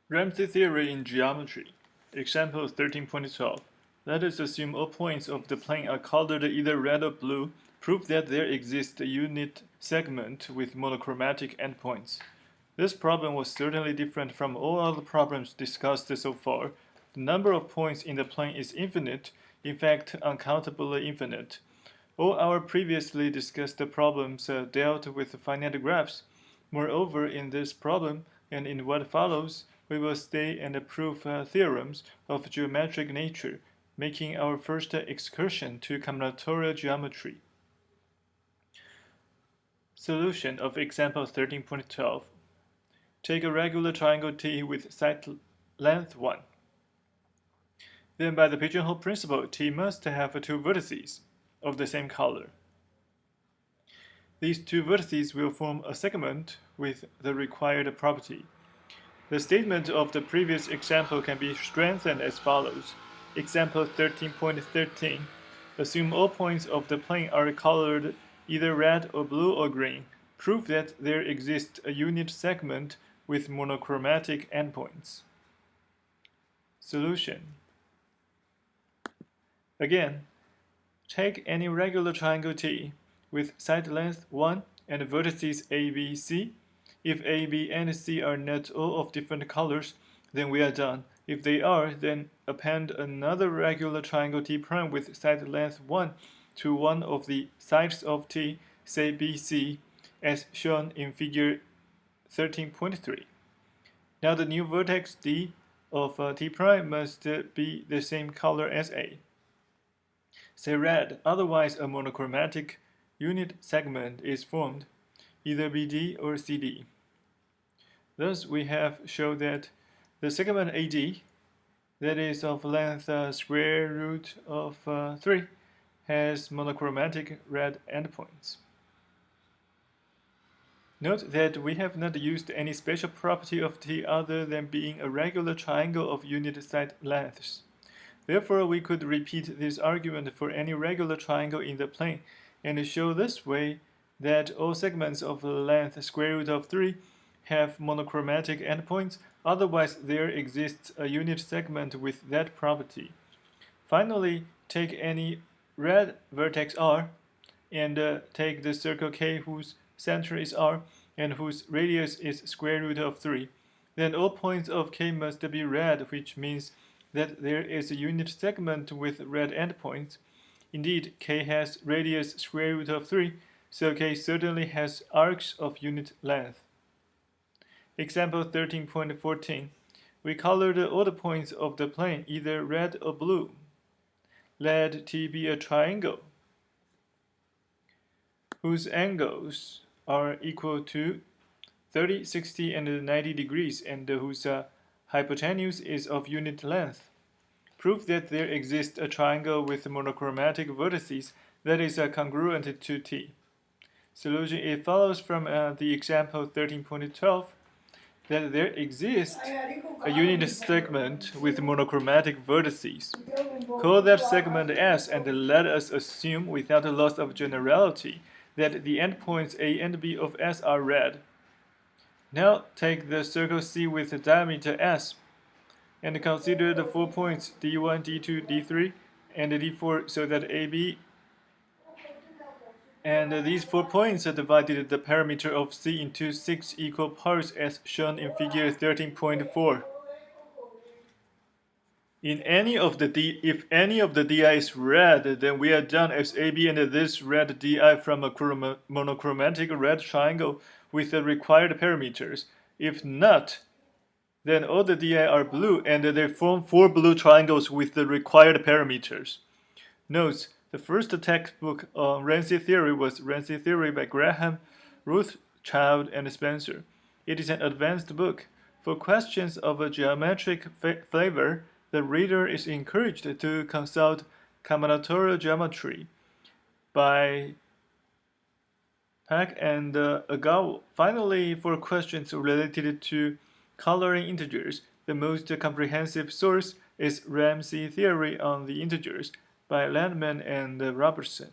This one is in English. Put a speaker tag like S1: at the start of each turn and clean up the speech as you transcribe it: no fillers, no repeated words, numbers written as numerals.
S1: Ramsey theory in geometry. Example 13.12. Let us assume all points of the plane are colored either red or blue. Prove that there exists a unit segment with monochromatic endpoints. This problem was certainly different from all other problems discussed so far. The number of points in the plane is infinite, in fact, uncountably infinite. All our previously discussed problems dealt with finite graphs. Moreover, in this problem and in what follows, we will state and prove theorems of geometric nature, making our first excursion to combinatorial geometry. Solution of example 13.12. Take a regular triangle T with side length 1. Then by the pigeonhole principle, T must have two vertices of the same color. These two vertices will form a segment with the required property. The statement of the previous example can be strengthened as follows. Example 13.13. Assume all points of the plane are colored either red or blue or green. Prove that there exists a unit segment with monochromatic endpoints. Solution. Again, take any regular triangle T with side length 1 and vertices A, B, C. If A, B, and C are not all of different colors, then we are done. If they are, then append another regular triangle T prime with side length 1 to one of the sides of T, say BC, as shown in figure 13.3. Now the new vertex D of T prime must be the same color as A. Say red, otherwise a monochromatic unit segment is formed, either BD or CD. Thus, we have shown that the segment AD, that is of length square root of 3, has monochromatic red endpoints. Note that we have not used any special property of T other than being a regular triangle of unit side lengths. Therefore, we could repeat this argument for any regular triangle in the plane and show this way that all segments of the length square root of 3 have monochromatic endpoints, otherwise there exists a unit segment with that property. Finally, take any red vertex R and take the circle K whose center is R and whose radius is square root of 3. Then all points of K must be red, which means that there is a unit segment with red endpoints. Indeed, K has radius square root of 3, so K certainly has arcs of unit length. Example 13.14. We colored all the points of the plane either red or blue. Let T be a triangle whose angles are equal to 30, 60, and 90 degrees and whose hypotenuse is of unit length. Prove that there exists a triangle with monochromatic vertices that is congruent to T. Solution. It follows from the example 13.12 that there exists a unit segment with monochromatic vertices. Call that segment S and let us assume, without loss of generality, that the endpoints A and B of S are red. Now take the circle C with the diameter S and consider the 4 points D1, D2, D3, and D4 so that AB and these 4 points divided the perimeter of C into 6 equal parts as shown in figure 13.4. If any of the DI is red, then we are done as AB and this red DI from a monochromatic red triangle with the required parameters. If not, then all the DI are blue and they form 4 blue triangles with the required parameters. Notes: the first textbook on Ramsey theory was Ramsey Theory by Graham, Rothschild, and Spencer. It is an advanced book. For questions of a geometric flavor, the reader is encouraged to consult Combinatorial Geometry by Pack and Agawa. Finally, for questions related to coloring integers, the most comprehensive source is Ramsey Theory on the Integers by Landman and Robertson.